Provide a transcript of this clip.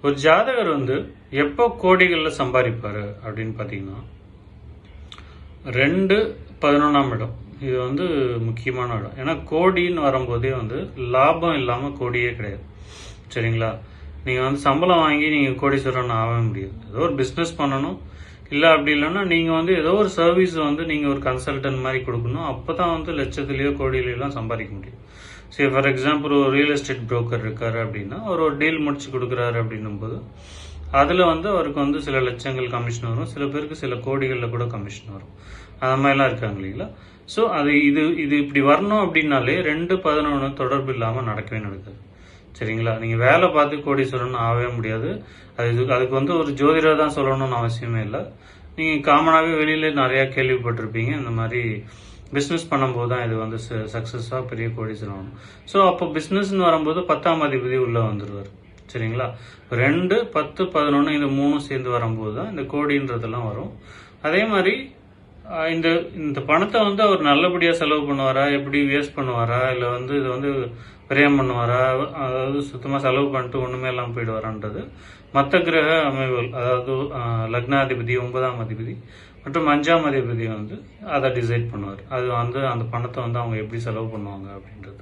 ஒரு ஜாதகர் வந்து எப்போ கோடிகளில் சம்பாதிப்பார் அப்படின்னு பார்த்தீங்கன்னா 2-11ஆம் இடம். இது வந்து முக்கியமான இடம். ஏன்னா கோடின்னு வரும்போதே வந்து லாபம் இல்லாமல் கோடியே கிடையாது. சரிங்களா? நீங்கள் வந்து சம்பளம் வாங்கி நீங்கள் கோடீஸ்வரன் ஆகவே முடியாது. ஏதோ ஒரு பிஸ்னஸ் பண்ணணும், இல்லை அப்படி இல்லைன்னா நீங்கள் வந்து ஏதோ ஒரு சர்வீஸ் வந்து நீங்கள் ஒரு கன்சல்டன்ட் மாதிரி கொடுக்கணும். அப்போ தான் வந்து லட்சத்துலேயோ கோடியிலாம் சம்பாதிக்க முடியும். சரி, ஃபார் எக்ஸாம்பிள் ஒரு ரியல் எஸ்டேட் புரோக்கர் இருக்காரு அப்படின்னா அவர் ஒரு டீல் முடிச்சு கொடுக்குறாரு அப்படின்னும் போது அதில் வந்து அவருக்கு வந்து சில லட்சங்கள் கமிஷன் வரும், சில பேருக்கு சில கோடிகளில் கூட கமிஷன் வரும். அந்த மாதிரிலாம் இருக்காங்க இல்லைங்களா? ஸோ அது இது இப்படி வரணும் அப்படின்னாலே 2-11 தொடர்பு இல்லாமல் நடக்கவே நடக்காது. சரிங்களா? நீங்கள் வேலை பார்த்து கோடீஸ்வரன் ஆகவே முடியாது. அதுக்கு வந்து ஒரு ஜோதிடர் தான் சொல்லணும்னு அவசியமே இல்லை. நீங்கள் காமனாகவே வெளியில நிறையா கேள்விப்பட்டிருப்பீங்க. இந்த மாதிரி பிஸ்னஸ் பண்ணும்போது தான் இது வந்து சக்ஸஸாக பெரிய கோடீஸ்வரன் ஆகணும். ஸோ அப்போ பிஸ்னஸ்ன்னு வரும்போது 10ஆம் அதிபதி உள்ளே வந்துடுவார். சரிங்களா? 2, 10, 11 இந்த 3 சேர்ந்து வரும்போது தான் இந்த கோடின்றதெல்லாம் வரும். அதே மாதிரி இந்த இந்த பணத்தை வந்து அவர் நல்லபடியாக செலவு பண்ணுவாரா, எப்படி வேஸ்ட் பண்ணுவாரா, இல்லை வந்து இது வந்து விரயம் பண்ணுவாரா, அதாவது சுத்தமாக செலவு பண்ணிட்டு ஒன்றுமே இல்லாமல் போயிடுவாரான்றது மற்ற கிரக அமைவுகள், அதாவது லக்னாதிபதி, 9ஆம் அதிபதி மற்றும் 5ஆம் அதிபதி வந்து அதை டிசைட் பண்ணுவார். அது வந்து அந்த பணத்தை வந்து அவங்க எப்படி செலவு பண்ணுவாங்க அப்படின்றது.